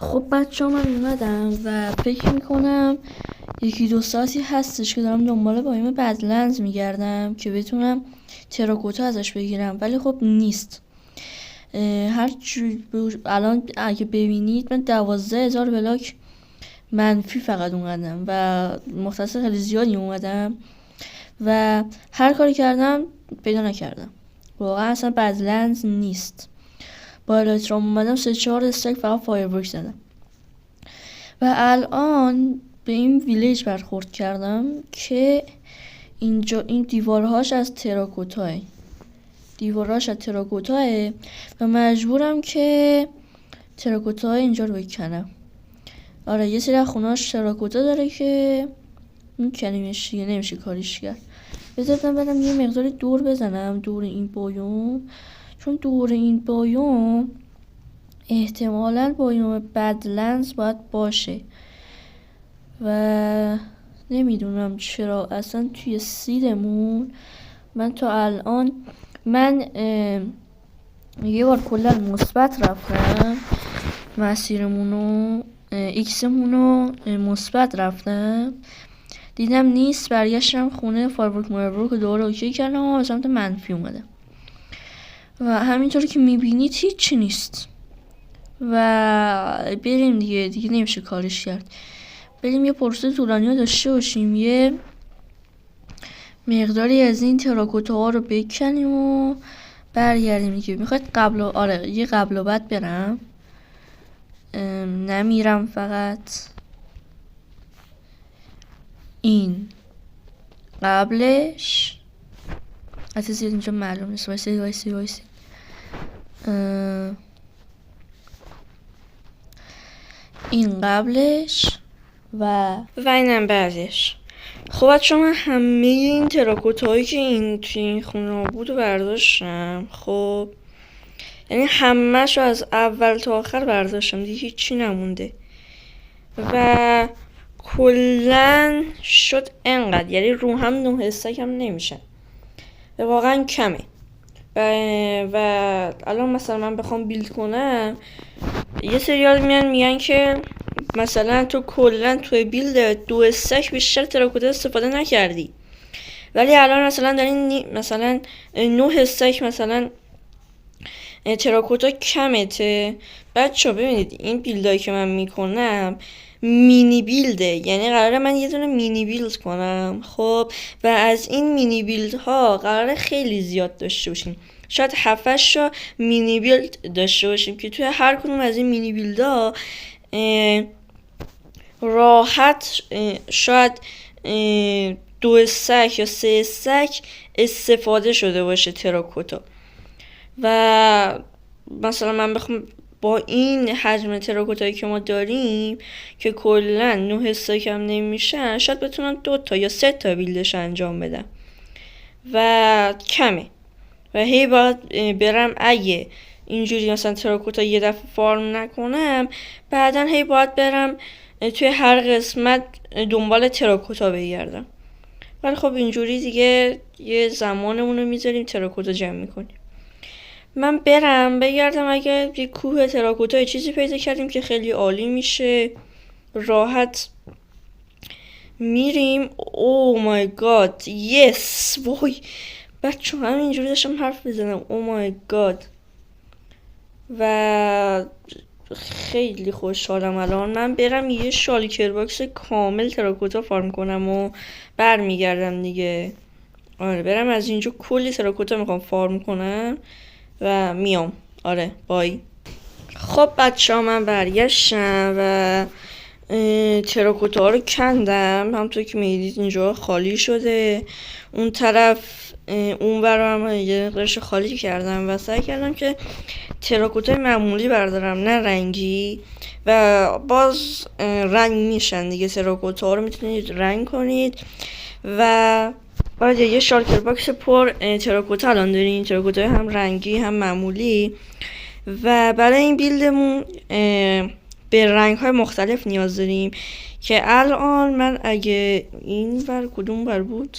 خب بچه من اومدم و فکر میکنم 1-2 ساعتی هستش که دارم دنبال بایم بدلنز میگردم که بتونم تراکوتا ازش بگیرم، ولی خب نیست. الان اگه ببینید من 12,000 بلاک منفی فقط اومدم و مختص خیلی زیادی اومدم و هر کاری کردم پیدا نکردم. واقعا اصلا بدلنز نیست. با الکترام اومدم 3-4 استک فقط فایرورک زدم و الان به این ویلیج برخورد کردم که اینجا این دیوارهاش از تراکوتاه و مجبورم که تراکوتا اینجا رو بکنم. آره یه سری خونهاش تراکوتا داره که میکنیمش دیگه، نمیشه کاریش کرد. بذارم برم یه مقداری دور بزنم دور این بایوم، چون دور این بایوم احتمالاً بایوم بدلنز باید باشه و نمیدونم چرا اصلا توی سیدمون من تا الان یه بار کلا مثبت رفتم، مسیرمونو ایکسمونو مثبت رفتم، دیدم نیست، برگشتم خونه فایرورک مایرورک دوباره اوکی کردم و سمت منفی اومدم و همینطور که میبینید هیچی نیست و بریم دیگه نمیشه کارش کرد. بریم یه پروسه طولانی داشته باشیم، یه مقداری از این تراکوتا ها رو بکنیم و برگردیم دیگه. میخواید یه قبل و بعد برم، نمیرم فقط این قبلش حتی زیاد اینجا معلوم نیست. وایسی این قبلش و اینم بعدش. خب بچه من همه این تراکوت هایی که توی این خونه بود رو برداشتم. خب یعنی همه‌ش رو از اول تا آخر برداشتم دیگه، هیچی نمونده و کلن شد انقدر، یعنی رو هم 9 استک هم نمیشن و واقعا کمه و الان مثلا من بخوام بیلد کنم، یه سریال میگن که مثلا تو کلا توی بیلد 2 استک بیشتر تراکوتا استفاده نکردی، ولی الان مثلا دارین مثلا 9 استک مثلا تراکوتا کمته. بچه ببینید این بیلدایی که من میکنم مینی بیلده، یعنی قراره من یه دونه مینی بیلد کنم. خب و از این مینی بیلد ها قراره خیلی زیاد داشته باشیم، شاید 7-8 تا مینی بیلد داشته باشیم که توی هر کدوم از این مینی بیلد ها راحت شاید 2 استک یا 3 استک استفاده شده باشه تراکوتا و مثلا من بخوام با این حجم تراکوتایی که ما داریم که کلا 9 استک هم نمیشن، شاید بتونم 2 تا یا 3 تا بیلدش انجام بدم و کمه و هی باید برم. اگه اینجوری مثلا تراکوتا یه دفعه فارم نکنم، بعدا هی باید برم توی هر قسمت دنبال تراکوتا بگردم، ولی خب اینجوری دیگه یه زمانمون رو میذاریم تراکوتا جمع میکنیم. من برم بگردم اگه یه کوه تراکوتا چیزی پیدا کردیم که خیلی عالی میشه، راحت میریم. او مای گاد یس، وای بچه همینجوری داشتم حرف بزنم. او مای گاد و خیلی خوشحالم الان. من برم یه شالکر باکس کامل تراکوتا فارم کنم و برمیگردم دیگه. آره برم از اینجا کلی تراکوتا میخوام فارم کنم و میام. آره بای. خب بچه ها من برگشتم و تراکوتا رو کندم، همونطور که میدید اینجا خالی شده، اون طرف اون برام یه قرش خالی کردم و سعی کردم که تراکوتای معمولی بردارم نه رنگی و باز رنگ میشن دیگه. تراکوتا رو میتونید رنگ کنید و باید یه شالکر باکس پر تراکوتا الان دارین، تراکوتای هم رنگی هم معمولی و برای این بیلدمون به رنگ های مختلف نیاز داریم که الان من اگه این ور کدوم ور بود،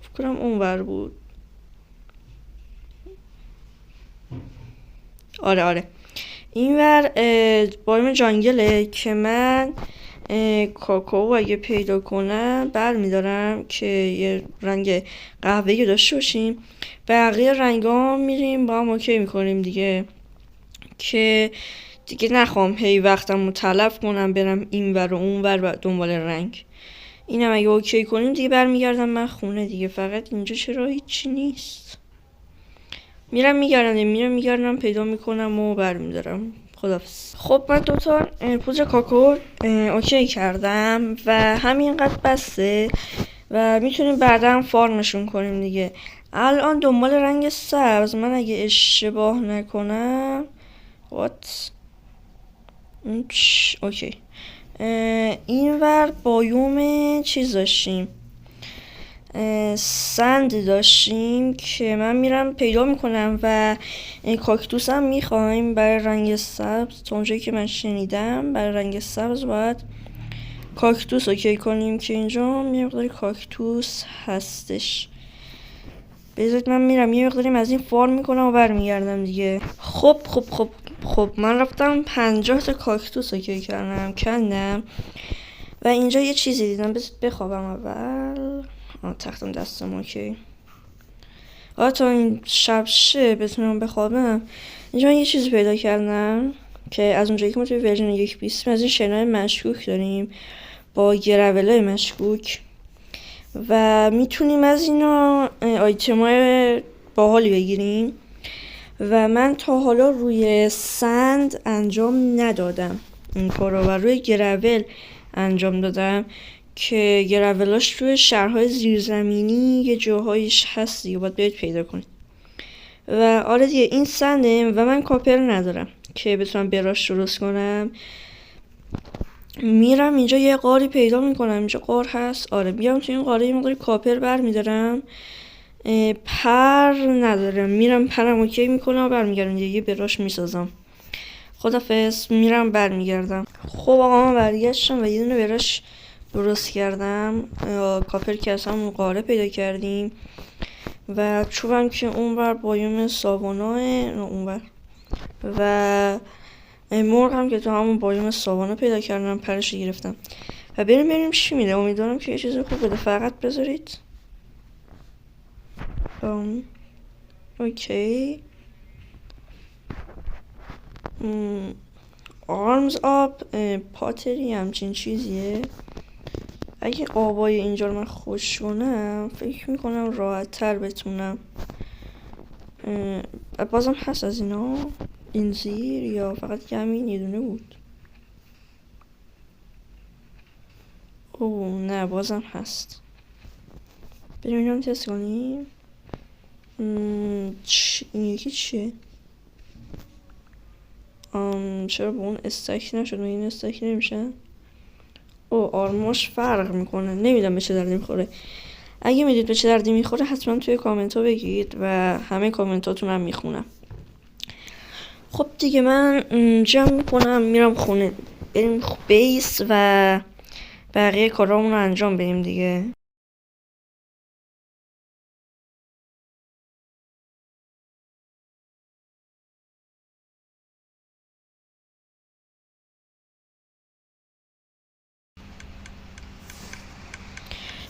فکر کنم اون ور بود. آره اینور بایم جانگله که من کاکائو اگه پیدا کنم برمیدارم که یه رنگ قهوه‌ای داشته باشیم. بقیه رنگا میریم با هم اوکی میکنیم دیگه، که دیگه نخوام هی وقتمو تلف کنم برم اینور و اونور دنبال رنگ. اینم اگه اوکی کنیم دیگه برمیگردم من خونه دیگه. فقط اینجا چرا هیچی نیست؟ میگردم پیدا میکنم و برمیدارم. خدافظ. خب من دوتا پودر کاکائو اوکی کردم و همینقدر بسته و میتونیم بعدا فارمشون کنیم دیگه. الان دنبال رنگ سبز، من اگه اشتباه نکنم اوکی اینور بایوم چیز داشتیم، سند داشتیم که من میرم پیدا میکنم و کاکتوس هم میخوایم برای رنگ سبز. تا اونجایی که من شنیدم برای رنگ سبز باید کاکتوس اوکی کنیم که اینجا یه مقداری کاکتوس هستش. بذارید من میرم یه مقداریم از این فارم میکنم و برمیگردم دیگه. خب من رفتم 50 تا کاکتوس اوکی کندم و اینجا یه چیزی دیدم. بذارید بخوابم اول. تختم دستم اوکی. تا این شب شه بتونم بخوابم. اینجا من یه چیزی پیدا کردم که از اونجایی که ما توی ورژن 1.20 از این شنای مشکوک داریم با گرولای مشکوک و میتونیم از اینا آیتمای باحالی بگیریم و من تا حالا روی سند انجام ندادم این کارو و روی گرول انجام دادم که گرولاش توی شهرهای زیرزمینی یه جاهایش هست دیگه، باید برید پیدا کنید. و آره دیگه این سنده و من کاپر ندارم که بتونم براش درست کنم. میرم اینجا یه قاری پیدا میکنم. اینجا قار هست. آره بیام تو این قاره یه مقداری کاپر برمیدارم. پر ندارم. میرم پرم اوکی میکنم و برمیگردم دیگه براش میسازم. خدافظ. میرم برمیگردم. خب آقا من برگشتم و یه دونه براش درست کردم. کاپر که از همون قاره پیدا کردیم و چوبم که اونور بایوم ساواناه اونور و مرغ هم که تو همون بایوم ساوانا پیدا کردم پرش گرفتم و بریم چی میده. امیدوارم که یه چیز خوب بده. فقط بذارید اوکی آرمز آب پاتری همچین چیزیه. اگه آبای اینجا رو من خوش کنم فکر میکنم راحت تر بتونم. بازم هست از اینا این زیر یا فقط همین یه دونه بود؟ اوه نه بازم هست. بریم اینو تست کنیم. این یکی چیه؟ چرا با اون استک نشد و این استک نمیشه؟ آرماش فرق میکنه. نمیدونم به چه دردی میخوره. اگه میدید به چه دردی میخوره حتما توی کامنت ها بگید و همه کامنتاتون هم میخونم. خب دیگه من جمع میکنم میرم خونه. بریم بیس و بقیه کارامون رو انجام بدیم دیگه.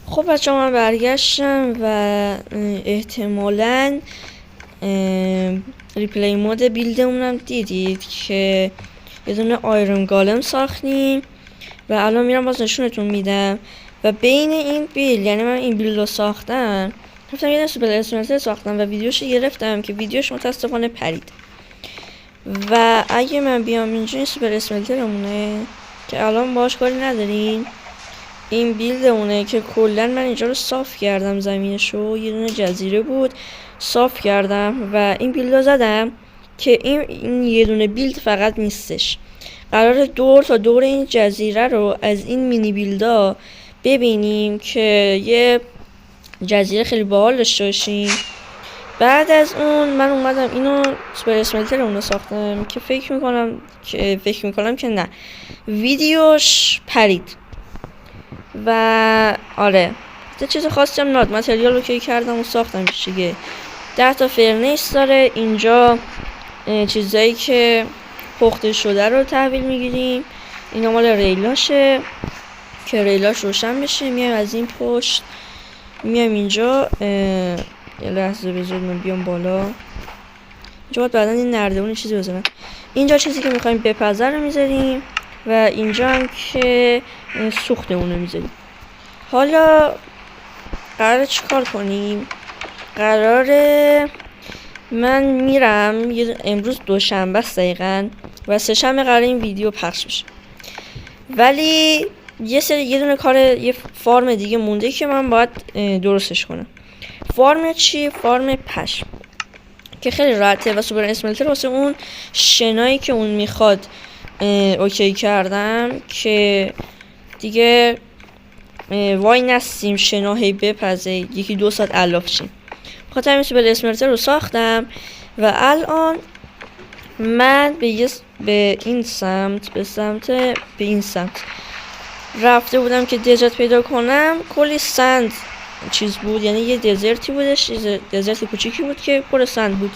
خب بچه من برگشتم و احتمالاً ریپلی مود بیلدمونم دیدید که یه دونه آیرون گالم ساختیم و الان میرم باز نشونتون میدم. و بین این بیل یعنی من این بیل رو ساختم رفتم یه سوپر اسمنتر ساختم و ویدیوش گرفتم که ویدیوش متاسفانه پرید و اگه من بیام اینجا این سوپر اسمنترمونه که الان باهاش کاری نداریم، این بیلدمونه که کلا من اینجا رو صاف کردم. زمینشو یه دونه جزیره بود صاف کردم و این بیلد رو زدم که این یه دونه بیلد فقط نیستش. قرار تا دور این جزیره رو از این مینی بیلدا ببینیم که یه جزیره خیلی باحال داشته باشیم. بعد از اون من اومدم اینو سوپر اسملتر اون رو ساختم که فکر میکنم که نه ویدیوش پرید و آره یه چیز خاصی هم ناد. متریال رو که کردم و ساختم دیگه. 10 تا فرنیس داره اینجا. چیزایی که پخته شده رو تحویل میگیریم. اینا مال ریلاشه که ریلاش روشن بشه. میایم از این پشت میایم اینجا. یه لحظه بذارید من بیام بالا. اینجا باید بعدن این نردبون چیزی بزنم. اینجا چیزی که میخوایم بپزه رو میذاریم و اینجا هم که سوختمون رو میذاریم. حالا قراره چی کار کنیم؟ قراره من میرم امروز دوشنبه است دقیقاً و سه‌شنبه قراره این ویدیو پخش بشه، ولی یه دونه کار یه فارم دیگه مونده که من باید درستش کنم. فارم چی؟ فارم پشم که خیلی راحته و سوپر اسملتر واسه اون شنایی که اون میخواد اوکی کردم که دیگه وای نستیم شنا هی بپزه 1-2 ساعت علاف شیم. بخاطر همین سوپر اسملتر رو ساختم و الان من به این سمت رفته بودم که دزرت پیدا کنم. کلی سند چیز بود، یعنی یه دزرتی بودش، دزرت کوچیکی بود که پر سند بود.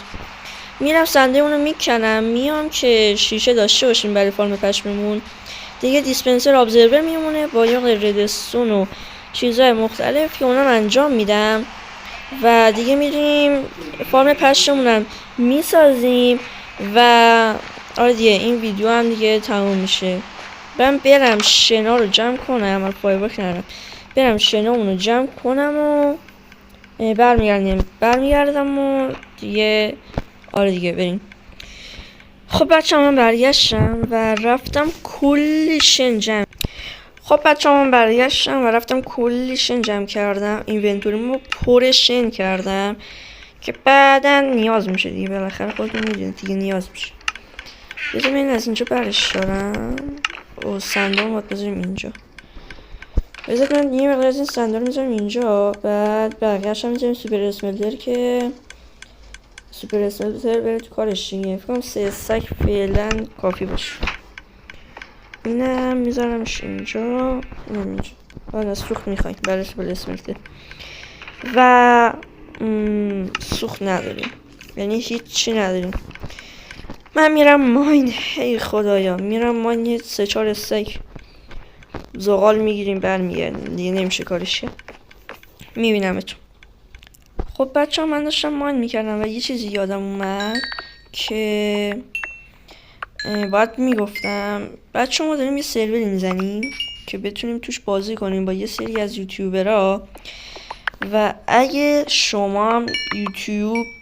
میرم سنده اونو میکنم، میام که شیشه داشته باشیم برای فارم پشممون. دیگه دیسپنسر ابزرور میمونه با یه ردستون و چیزهای مختلف که اونم انجام میدم و دیگه میریم فارم پشممونم میسازیم و آره دیگه این ویدیو هم دیگه تموم میشه. من برم شنا رو جمع کنم، من فایرورک ندارم، برم شنامونو جمع کنم و برمیگردم و دیگه آره دیگه بریم. خب بچه من برگشتم و رفتم کلی شن جمع کردم. اینونتوریمو پر شن کردم که بعدا نیاز میشه دیگه، بالاخره خودتون میدونید دیگه نیاز میشه. بذار من از اینجا برش دارم و صندوق باید بذاریم اینجا. بذار من یه مقدار از این صندوق میذارم اینجا، بعد بقیه‌اش هم میذاریم سوپر اسملتر که سوپر اسملتر بره تو کارش دیگه. فکر کنم 3 استک فعلا کافی باشه. اینم میذارمش اینجا، اینم اینجا. حالا سوخت میخوایم برای سوپر اسملتر و سوخت نداریم، یعنی هیچی نداریم. من میرم ماین، ای خدایا میرم ماین، یه 3-4 استک زغال میگیریم برمیگردیم دیگه، نمیشه کارش کرد. میبینمتون. خب بچه من داشتم ماین میکردم و یه چیزی یادم اومد که باید میگفتم. بچه ما داریم یه سروری میزنیم که بتونیم توش بازی کنیم با یه سری از یوتیوبرها و اگه شما هم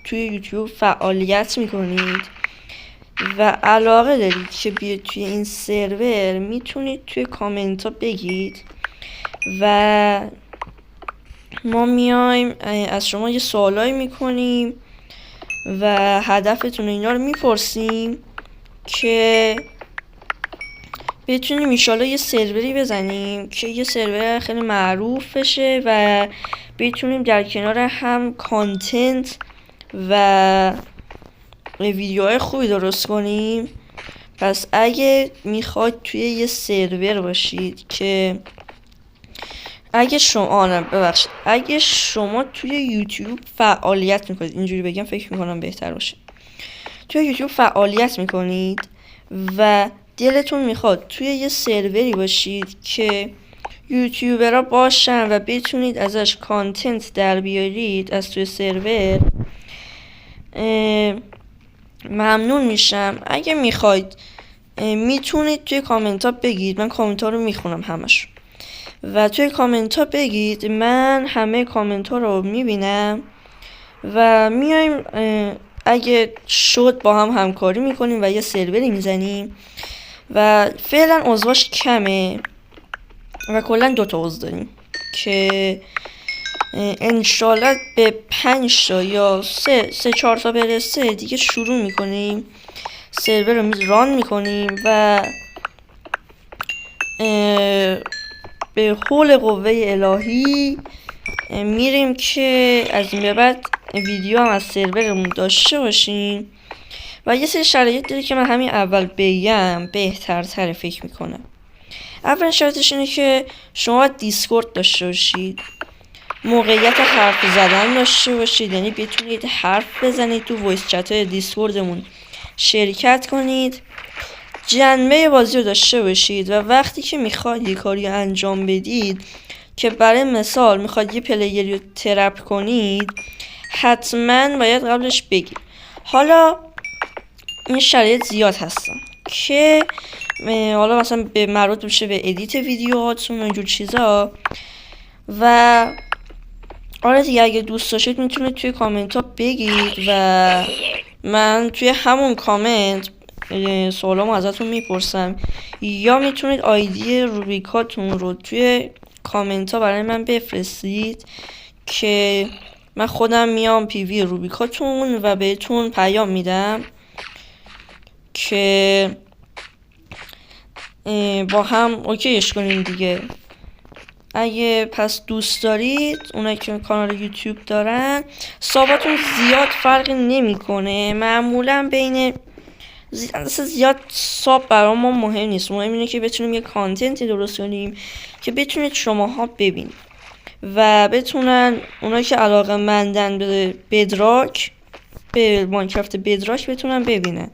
توی یوتیوب فعالیت میکنید و علاقه دارید که بیاید توی این سرور، میتونید توی کامنت ها بگید و ما میایم از شما یه سوالایی میکنیم و هدفتون اینا رو میپرسیم که بتونیم ایشالا یه سروری بزنیم که یه سرور خیلی معروف بشه و بتونیم در کنار هم کانتنت و ویدیوهای خوبی درست کنیم. پس اگه میخواید توی یه سرور باشید که اگه شما توی یوتیوب فعالیت میکنید، اینجوری بگم فکر میکنم بهتر باشه، توی یوتیوب فعالیت میکنید و دلتون میخواد توی یه سروری باشید که یوتیوبرها باشن و بتونید ازش کانتنت در بیارید از توی سرور، ممنون میشم. اگه میخواید میتونید توی کامنت ها بگید، من کامنت ها رو میخونم همش و توی کامنت ها بگید، من همه کامنت ها رو میبینم و میایم اگه شد با هم همکاری میکنیم و یه سروری میزنیم و فعلا عضواش کمه و کلا 2 تا عضو داریم که انشالله به 5 تا یا 3-4 تا برسه دیگه شروع میکنیم سرور رو ران میکنیم و به حول قوه الهی میریم که از این به بعد ویدیو هم از سرورمون داشته باشیم و یه سری شرایط داره که من همین اول بگم بهترتره فکر میکنم. اول شرطش اینه که شما دیسکورد داشته باشید، موقعیت حرف زدن داشته باشید، یعنی بتونید حرف بزنید تو وایس چت های دیسکوردمون شرکت کنید جنبه بازی رو داشته باشید و وقتی که میخواید یه کاری انجام بدید که برای مثال میخواید یه پلیری رو ترپ کنید، حتما باید قبلش بگید. حالا این شرایط زیاد هستن که حالا مثلا به مربوط میشه به ادیت ویدیوهاتون و اینجور چیزا. و آره دیگه اگه دوست داشتید میتونید توی کامنت ها بگید و من توی همون کامنت سوالامو ازتون میپرسم، یا میتونید آیدی روبیکاتون رو توی کامنت ها برای من بفرستید که من خودم میام پیوی روبیکاتون و بهتون پیام میدم که با هم اوکیش کنیم دیگه. اگه پس دوست دارید، اونایی که کانال یوتیوب دارن، ساباتون زیاد فرقی نمیکنه. معمولا بین زیاد ساب برای ما مهم نیست، مهم اینه که بتونیم یه کانتنتی درست کنیم که بتونید شماها ببینید و بتونن اونایی که علاقه مندن به بدراک، به ماینکرافت بدراک، بتونن ببینن.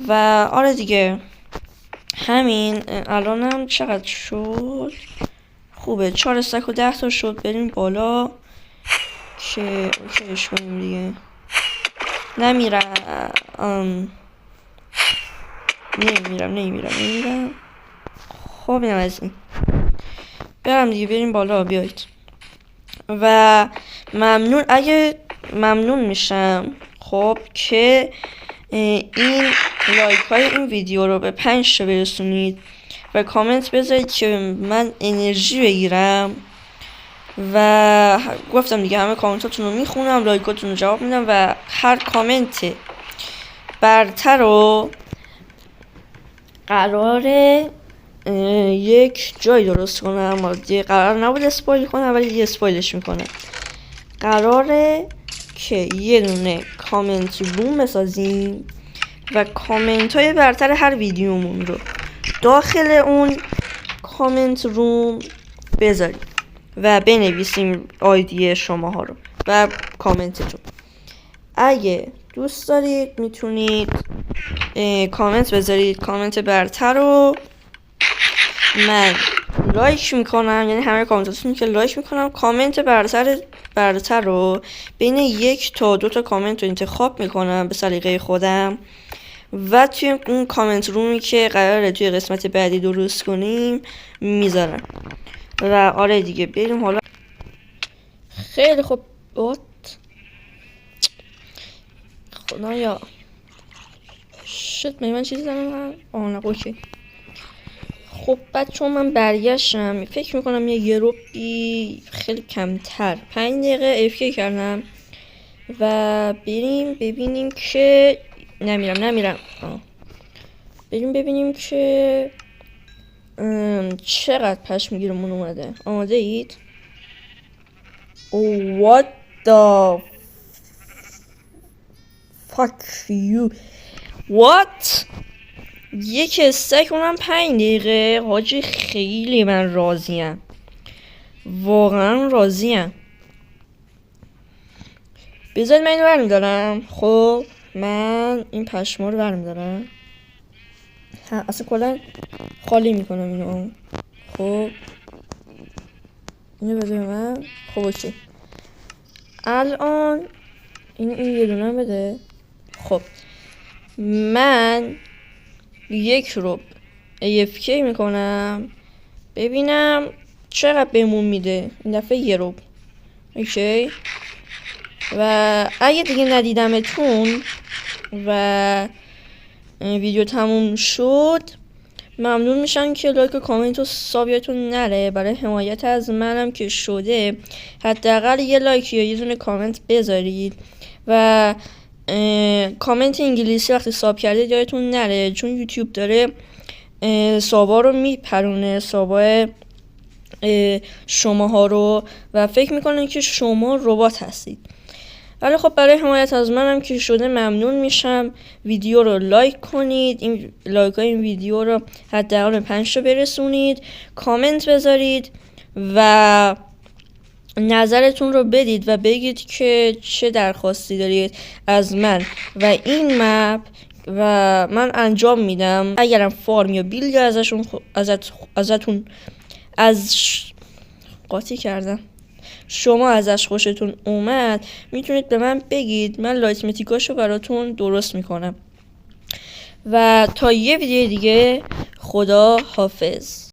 و آره دیگه همین. الانم چقدر شد؟ خوبه 4 استک و 10 تا شد. بریم بالا که اوکیش کنیم دیگه. نمیرم. خب اینم از این. برم دیگه، بریم بالا، بیایید. و ممنون میشم خب که این لایک های این ویدیو رو به 5 تا برسونید و کامنت بذارید که من انرژی بگیرم. و گفتم دیگه همه کامنتاتون رو میخونم، لایکاتون رو جواب میدم و هر کامنت برتر رو قراره یک جای درست کنم. قرار نبود اسپایل کنم ولی یه اسپایلش میکنم. قراره که یه دونه کامنت روم بسازیم و کامنت های برتر هر ویدیومون رو داخل اون کامنت روم بذاریم و بنویسیم آیدی شماها رو و کامنتتون. اگه دوست دارید میتونید کامنت بذارید. کامنت برتر رو من لایک میکنم، یعنی همه کامنتاتون که لایک میکنم. کامنت برتر رو بین 1 تا 2 تا کامنت رو انتخاب میکنم به سلیقه خودم و توی اون کامنت رومی که قراره توی قسمت بعدی درست کنیم میذارم. و آره دیگه بریم حالا. خیلی خوب. خدایا شت من چیزی دارم. نه اوکی. خب بچه من برگشتم. فکر میکنم یه روبی خیلی کمتر 5 دقیقه افکی کردم و بریم ببینیم که نمیرم. بریم ببینیم که چقدر پشم گیرمون اومده. آماده اید؟ What the fuck you. What؟ یک استک اونم 5 دقیقه. حاجی خیلی من راضیم، واقعا راضیم. بذارید من اینو برمیدارم. خب من این پشما رو برمیدارم، اصلا کلا خالی میکنم اینو. خب اینو بده من. خب اوکی. الان این یه دونه بده. خب من 1 رو AFK میکنم ببینم چقدر بهمون میده. این دفعه 1 رو. اوکی. و اگه دیگه ندیدمتون و ویدیو تموم شد، ممنون میشم که لایک و کامنت و سابیتون نره. برای حمایت از منم که شده حداقل یه لایک یا یه دونه کامنت بذارید و کامنت انگلیسی وقتی ساب کردید یادتون نره، چون یوتیوب داره سابا رو میپرونه، سابا شماها رو، و فکر میکنن که شما ربات هستید. ولی خب برای حمایت از منم که شده ممنون میشم ویدیو رو لایک کنید. این لایک های این ویدیو رو حداقل 5 تا برسونید، کامنت بذارید و نظرتون رو بدید و بگید که چه درخواستی دارید از من و این مپ و من انجام میدم. اگرم فارم یا بیلد ازتون قاطی کردم شما ازش خوشتون اومد میتونید به من بگید، من لایتمتیکاشو براتون درست میکنم. و تا یه ویدیو دیگه، خدا حافظ.